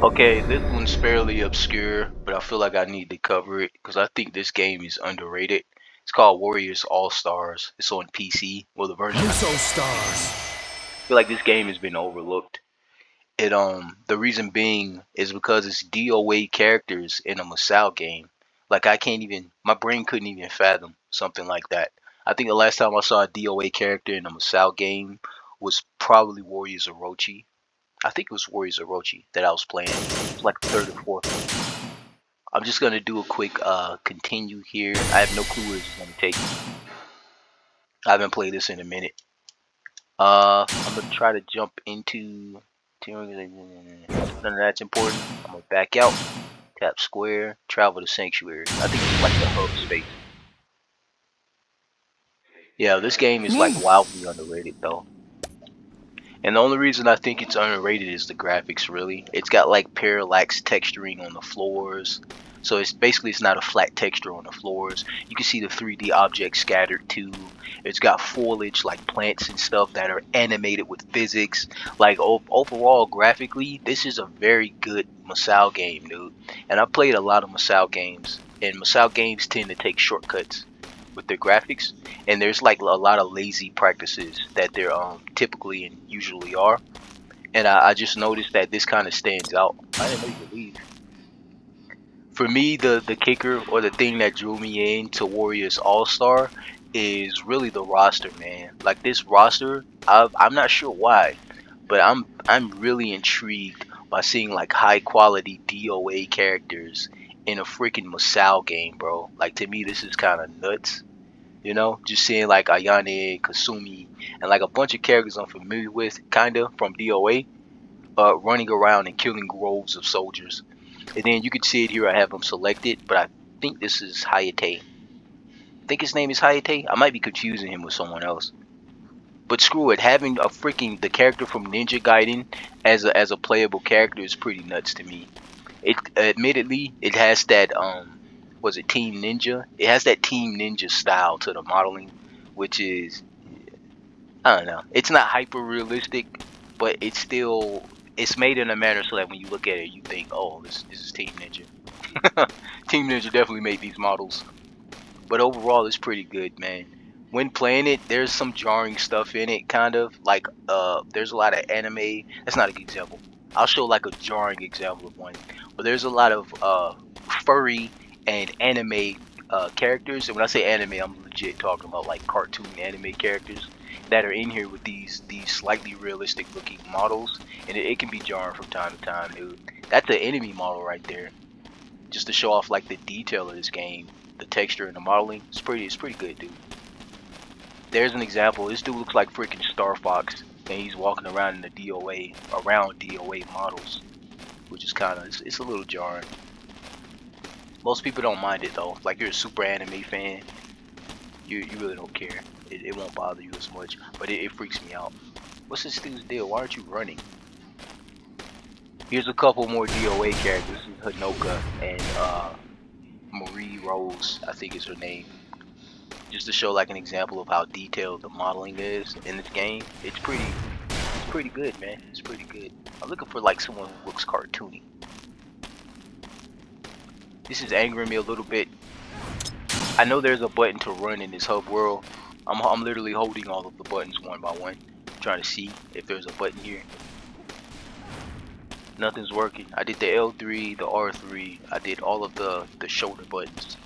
Okay, this one's fairly obscure, but I feel like I need to cover it because I think this game is underrated. It's called Warriors All Stars. It's on PC. Well, the version I Muso think is on PC. Stars. I feel like this game has been overlooked. The reason being is because it's DOA characters in a Masao game. Like I can't even my brain couldn't even fathom something like that. I think the last time I saw a DOA character in a Masao game was probably Warriors Orochi. I think it was Warriors Orochi that I was playing. It was like the third or fourth one. I'm just gonna do a quick continue here. I have no clue where this is gonna take me. I haven't played this in a minute. I'm gonna try to jump into. None of that's important. I'm gonna back out. Tap square. Travel to sanctuary. I think it's like the hub space. Yeah, this game is like wildly underrated though. And the only reason I think it's underrated is the graphics, really. It's got like parallax texturing on the floors. So it's not a flat texture on the floors. You can see the 3D objects scattered too. It's got foliage like plants and stuff that are animated with physics. Like overall, graphically, this is a very good Masao game, dude. And I've played a lot of Masao games, and Masao games tend to take shortcuts with their graphics, and there's like a lot of lazy practices that there typically and usually are, and I just noticed that this kind of stands out. I didn't know you could leave. For me, the kicker or the thing that drew me in to Warriors All Star is really the roster, man. Like this roster, I'm not sure why, but I'm really intrigued by seeing like high quality DOA characters in a freaking Masao game, bro. Like to me, this is kind of nuts. You know, just seeing like Ayane, Kasumi, and like a bunch of characters I'm familiar with, kinda from DOA, running around and killing groves of soldiers. And then you can see it here. I have them selected, but I think this is Hayate. I think his name is Hayate. I might be confusing him with someone else. But screw it, having a freaking the character from Ninja Gaiden as a playable character is pretty nuts to me. It admittedly it has that was it Team Ninja? It has that Team Ninja style to the modeling, which is I don't know. It's not hyper realistic, but it's made in a manner so that when you look at it, you think, oh, this is Team Ninja. Team Ninja definitely made these models, but overall, it's pretty good, man. When playing it, there's some jarring stuff in it, kind of like there's a lot of anime. That's not a good example. I'll show like a jarring example of one, but there's a lot of furry and anime characters. And when I say anime, I'm legit talking about like cartoon anime characters that are in here with these slightly realistic looking models, and it can be jarring from time to time, dude. That's an enemy model right there, just to show off like the detail of this game, the texture and the modeling. It's pretty good, dude. There's an example. This dude looks like freaking Star Fox, and he's walking around in the DOA around DOA models, which is kind of it's a little jarring. Most people don't mind it though. Like you're a super anime fan, you really don't care. It won't bother you as much, but it freaks me out. What's this dude's deal? Why aren't you running? Here's a couple more DOA characters. This is Hanoka and Marie Rose, I think is her name. Just to show like an example of how detailed the modeling is in this game. It's pretty good, man. It's pretty good. I'm looking for like someone who looks cartoony. This is angering me a little bit. I know there's a button to run in this hub world. I'm literally holding all of the buttons one by one, trying to see if there's a button here. Nothing's working. I did the L3, the R3. I did all of the shoulder buttons.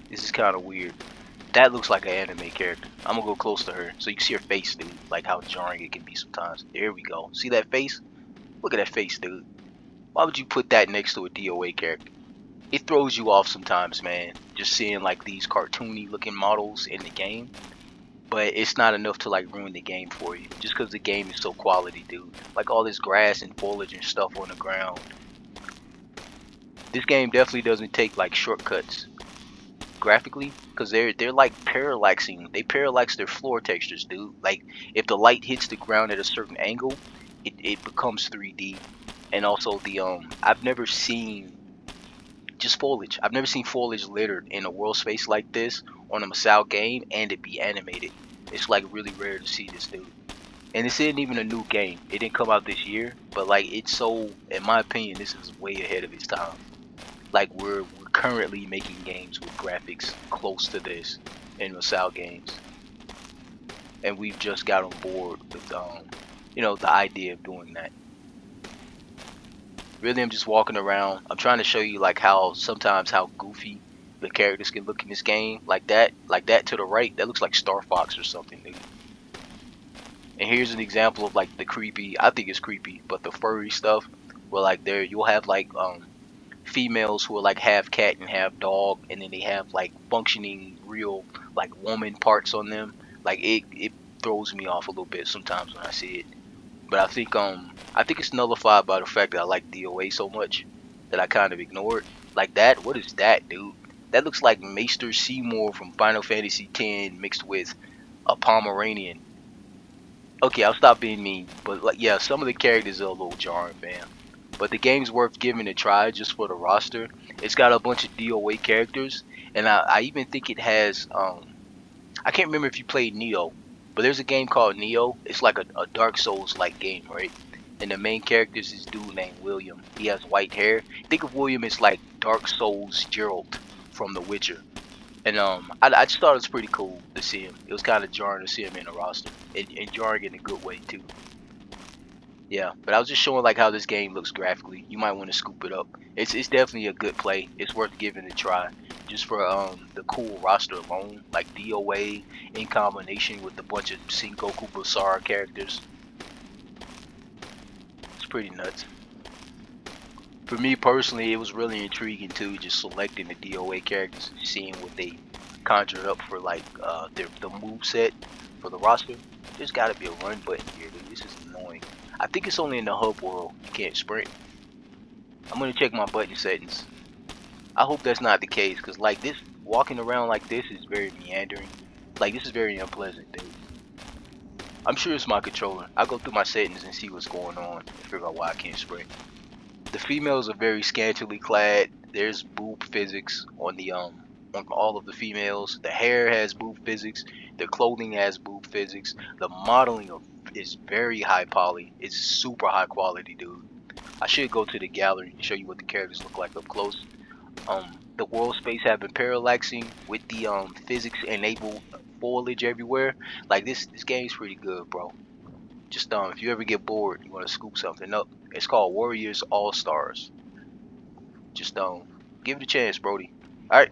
This is kind of weird. That looks like an anime character. I'm gonna go close to her so you can see her face, dude. Like how jarring it can be sometimes. There we go. See that face? Look at that face, dude. Why would you put that next to a DOA character? It throws you off sometimes, man. Just seeing like these cartoony looking models in the game. But it's not enough to like ruin the game for you. Just because the game is so quality, dude. Like all this grass and foliage and stuff on the ground. This game definitely doesn't take like shortcuts graphically, because they're like parallaxing. They parallax their floor textures, dude. Like if the light hits the ground at a certain angle, it becomes 3D. And also the I've never seen just foliage. I've never seen foliage littered in a world space like this on a Masao game and it be animated. It's like really rare to see this, dude. And this isn't even a new game. It didn't come out this year, but like it's so, in my opinion, this is way ahead of its time. Like we're currently making games with graphics close to this in Masal games, and we've just got on board with the idea of doing that. Really, I'm just walking around. I'm trying to show you like how sometimes how goofy the characters can look in this game. Like that to the right, that looks like Star Fox or something, dude. And here's an example of like the creepy. I think it's creepy, but the furry stuff, where like there you'll have like females who are like half cat and half dog, and then they have like functioning real like woman parts on them. Like it throws me off a little bit sometimes when I see it. But I think it's nullified by the fact that I like DOA so much that I kind of ignore it. Like that, what is that, dude? That looks like Maester Seymour from Final Fantasy X mixed with a Pomeranian. Okay, I'll stop being mean, but like yeah, some of the characters are a little jarring, fam. But the game's worth giving a try just for the roster. It's got a bunch of DOA characters, and I even think it has I can't remember if you played Neo, but there's a game called Neo. It's like a Dark Souls like game, right? And the main character is this dude named William. He has white hair. Think of William as like Dark Souls Geralt from The Witcher. And I just thought it was pretty cool to see him. It was kind of jarring to see him in the roster, and jarring in a good way too. Yeah, but I was just showing like how this game looks graphically. You might want to scoop it up. It's definitely a good play. It's worth giving a try, just for the cool roster alone, like DOA in combination with a bunch of Sengoku Basara characters. It's pretty nuts. For me personally, it was really intriguing too, just selecting the DOA characters and seeing what they conjured up for like the move set for the roster. There's got to be a run button here, dude. This is annoying. I think it's only in the hub world you can't sprint. I'm gonna check my button settings. I hope that's not the case, cause like this, walking around like this is very meandering. Like this is very unpleasant, dude. I'm sure it's my controller. I'll go through my settings and see what's going on and figure out why I can't sprint. The females are very scantily clad. There's boob physics on all of the females. The hair has boob physics. The clothing has boob physics. The modeling is very high poly. It's super high quality, dude. I should go to the gallery and show you what the characters look like up close. The world space have been parallaxing with the physics enabled foliage everywhere. Like this game's pretty good, bro. Just if you ever get bored, you want to scoop something up. It's called Warriors All Stars. Just give it a chance, Brody. All right.